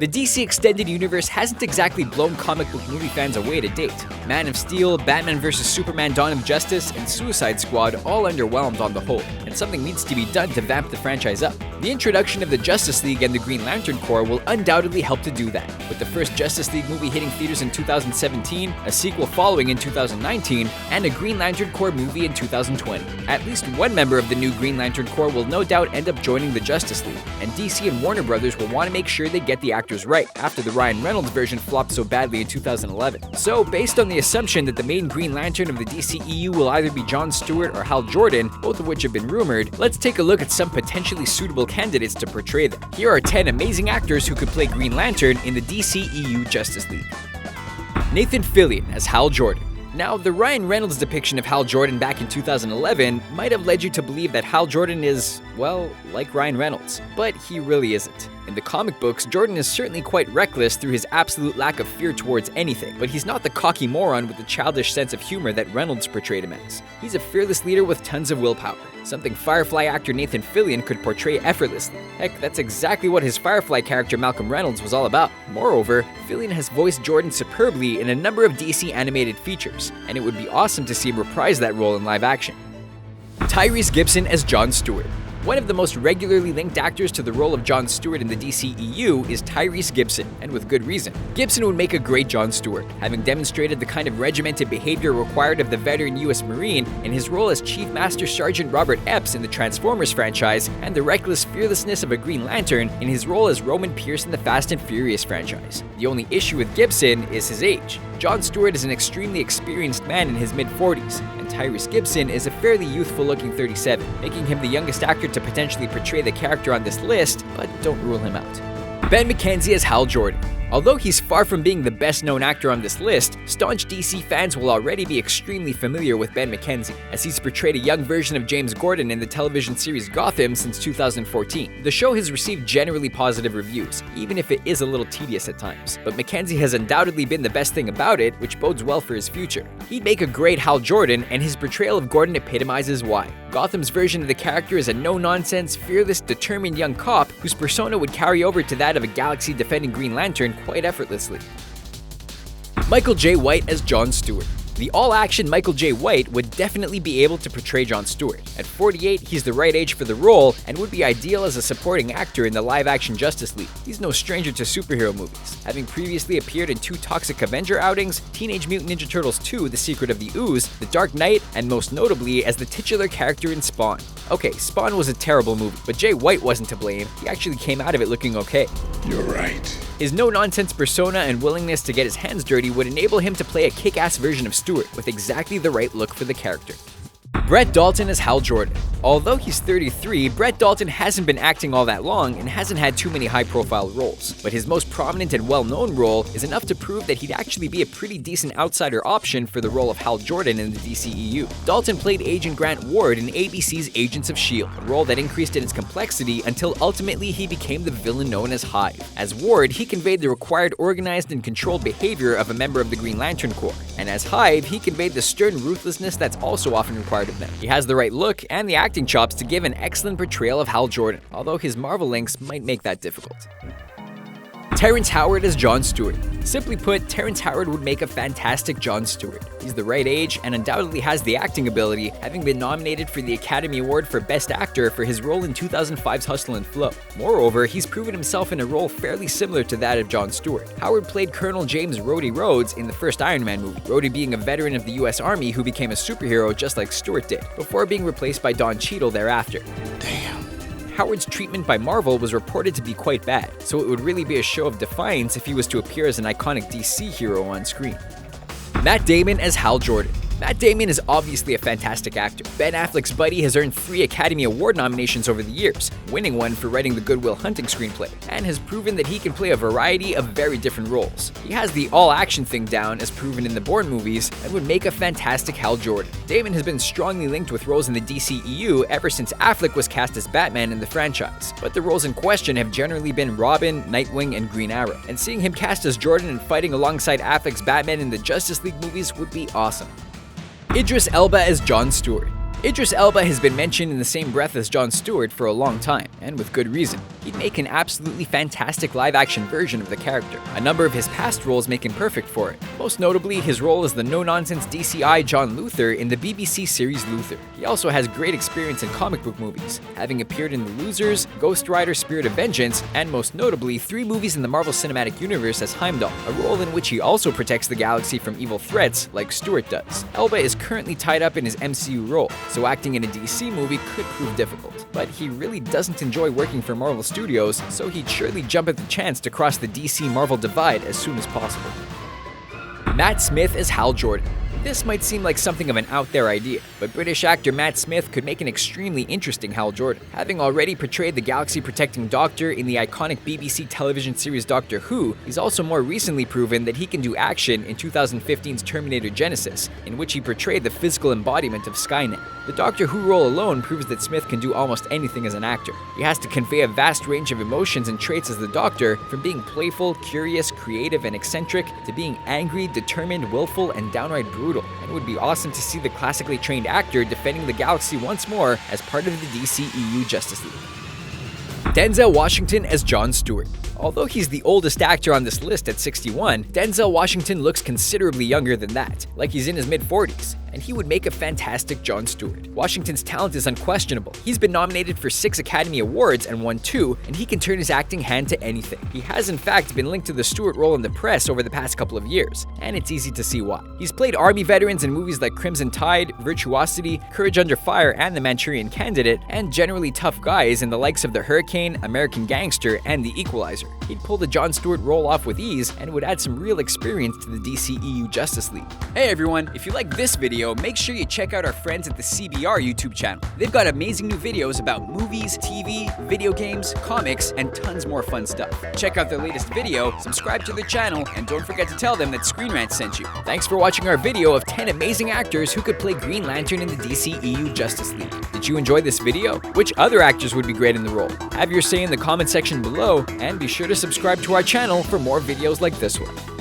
The DC Extended Universe hasn't exactly blown comic book movie fans away to date. Man of Steel, Batman vs Superman Dawn of Justice, and Suicide Squad all underwhelmed on the whole, and something needs to be done to vamp the franchise up. The introduction of the Justice League and the Green Lantern Corps will undoubtedly help to do that, with the first Justice League movie hitting theaters in 2017, a sequel following in 2019, and a Green Lantern Corps movie in 2020. At least one member of the new Green Lantern Corps will no doubt end up joining the Justice League, and DC and Warner Brothers will want to make sure they get the actors right after the Ryan Reynolds version flopped so badly in 2011. So, based on the assumption that the main Green Lantern of the DCEU will either be John Stewart or Hal Jordan, both of which have been rumored, let's take a look at some potentially suitable candidates to portray them. Here are 10 amazing actors who could play Green Lantern in the DCEU Justice League. Nathan Fillion as Hal Jordan. Now, the Ryan Reynolds depiction of Hal Jordan back in 2011 might have led you to believe that Hal Jordan is, well, like Ryan Reynolds, but he really isn't. In the comic books, Jordan is certainly quite reckless through his absolute lack of fear towards anything, but he's not the cocky moron with the childish sense of humor that Reynolds portrayed him as. He's a fearless leader with tons of willpower, something Firefly actor Nathan Fillion could portray effortlessly. Heck, that's exactly what his Firefly character Malcolm Reynolds was all about. Moreover, Fillion has voiced Jordan superbly in a number of DC animated features, and it would be awesome to see him reprise that role in live action. Tyrese Gibson as John Stewart. One of the most regularly linked actors to the role of John Stewart in the DCEU is Tyrese Gibson, and with good reason. Gibson would make a great John Stewart, having demonstrated the kind of regimented behavior required of the veteran U.S. Marine in his role as Chief Master Sergeant Robert Epps in the Transformers franchise, and the reckless fearlessness of a Green Lantern in his role as Roman Pierce in the Fast and Furious franchise. The only issue with Gibson is his age. John Stewart is an extremely experienced man in his mid-40s, and Tyrese Gibson is a fairly youthful-looking 37, making him the youngest actor to potentially portray the character on this list, but don't rule him out. Ben McKenzie as Hal Jordan. Although he's far from being the best-known actor on this list, staunch DC fans will already be extremely familiar with Ben McKenzie, as he's portrayed a young version of James Gordon in the television series Gotham since 2014. The show has received generally positive reviews, even if it is a little tedious at times, but McKenzie has undoubtedly been the best thing about it, which bodes well for his future. He'd make a great Hal Jordan, and his portrayal of Gordon epitomizes why. Gotham's version of the character is a no-nonsense, fearless, determined young cop whose persona would carry over to that of a galaxy-defending Green Lantern quite effortlessly. Michael J. White as John Stewart. The all-action Michael J. White would definitely be able to portray John Stewart. At 48, he's the right age for the role and would be ideal as a supporting actor in the live-action Justice League. He's no stranger to superhero movies, having previously appeared in 2 Toxic Avenger outings, Teenage Mutant Ninja Turtles 2: The Secret of the Ooze, The Dark Knight, and most notably as the titular character in Spawn. Okay, Spawn was a terrible movie, but Jay White wasn't to blame. He actually came out of it looking okay. You're right. His no-nonsense persona and willingness to get his hands dirty would enable him to play a kick-ass version of Stewart with exactly the right look for the character. Brett Dalton as Hal Jordan. Although he's 33, Brett Dalton hasn't been acting all that long and hasn't had too many high-profile roles, but his most prominent and well-known role is enough to prove that he'd actually be a pretty decent outsider option for the role of Hal Jordan in the DCEU. Dalton played Agent Grant Ward in ABC's Agents of S.H.I.E.L.D., a role that increased in its complexity until ultimately he became the villain known as Hive. As Ward, he conveyed the required organized and controlled behavior of a member of the Green Lantern Corps, and as Hive, he conveyed the stern ruthlessness that's also often required of them. He has the right look and the acting chops to give an excellent portrayal of Hal Jordan, although his Marvel links might make that difficult. Terrence Howard as John Stewart. Simply put, Terrence Howard would make a fantastic John Stewart. He's the right age and undoubtedly has the acting ability, having been nominated for the Academy Award for Best Actor for his role in 2005's Hustle and Flow. Moreover, he's proven himself in a role fairly similar to that of John Stewart. Howard played Colonel James Rhodey Rhodes in the first Iron Man movie, Rhodey being a veteran of the US Army who became a superhero just like Stewart did, before being replaced by Don Cheadle thereafter. Damn. Howard's treatment by Marvel was reported to be quite bad, so it would really be a show of defiance if he was to appear as an iconic DC hero on screen. Matt Damon as Hal Jordan. Matt Damon is obviously a fantastic actor. Ben Affleck's buddy has earned 3 Academy Award nominations over the years, winning one for writing the Good Will Hunting screenplay, and has proven that he can play a variety of very different roles. He has the all-action thing down, as proven in the Bourne movies, and would make a fantastic Hal Jordan. Damon has been strongly linked with roles in the DCEU ever since Affleck was cast as Batman in the franchise, but the roles in question have generally been Robin, Nightwing, and Green Arrow, and seeing him cast as Jordan and fighting alongside Affleck's Batman in the Justice League movies would be awesome. Idris Elba as John Stewart. Idris Elba has been mentioned in the same breath as John Stewart for a long time, and with good reason. He'd make an absolutely fantastic live-action version of the character. A number of his past roles make him perfect for it. Most notably, his role as the no-nonsense DCI John Luther in the BBC series Luther. He also has great experience in comic book movies, having appeared in The Losers, Ghost Rider Spirit of Vengeance, and most notably, 3 movies in the Marvel Cinematic Universe as Heimdall, a role in which he also protects the galaxy from evil threats like Stewart does. Elba is currently tied up in his MCU role, so acting in a DC movie could prove difficult. But he really doesn't enjoy working for Marvel Studios, so he'd surely jump at the chance to cross the DC-Marvel divide as soon as possible. Matt Smith as Hal Jordan. This might seem like something of an out-there idea, but British actor Matt Smith could make an extremely interesting Hal Jordan. Having already portrayed the galaxy-protecting Doctor in the iconic BBC television series Doctor Who, he's also more recently proven that he can do action in 2015's Terminator Genesis, in which he portrayed the physical embodiment of Skynet. The Doctor Who role alone proves that Smith can do almost anything as an actor. He has to convey a vast range of emotions and traits as the Doctor, from being playful, curious, creative, and eccentric, to being angry, determined, willful, and downright brutal. And it would be awesome to see the classically trained actor defending the galaxy once more as part of the DCEU Justice League. Denzel Washington as John Stewart. Although he's the oldest actor on this list at 61, Denzel Washington looks considerably younger than that, like he's in his mid-40s, and he would make a fantastic John Stewart. Washington's talent is unquestionable. He's been nominated for 6 Academy Awards and won 2, and he can turn his acting hand to anything. He has in fact been linked to the Stewart role in the press over the past couple of years, and it's easy to see why. He's played Army veterans in movies like Crimson Tide, Virtuosity, Courage Under Fire, and The Manchurian Candidate, and generally tough guys in the likes of The Hurricane, American Gangster, and The Equalizer. He'd pull the John Stewart role off with ease and would add some real experience to the DCEU Justice League. Hey everyone, if you like this video, make sure you check out our friends at the CBR YouTube channel. They've got amazing new videos about movies, TV, video games, comics, and tons more fun stuff. Check out their latest video, subscribe to their channel, and don't forget to tell them that Screen Rant sent you. Thanks for watching our video of 10 amazing actors who could play Green Lantern in the DCEU Justice League. Did you enjoy this video? Which other actors would be great in the role? Have your say in the comment section below, and be sure to subscribe to our channel for more videos like this one.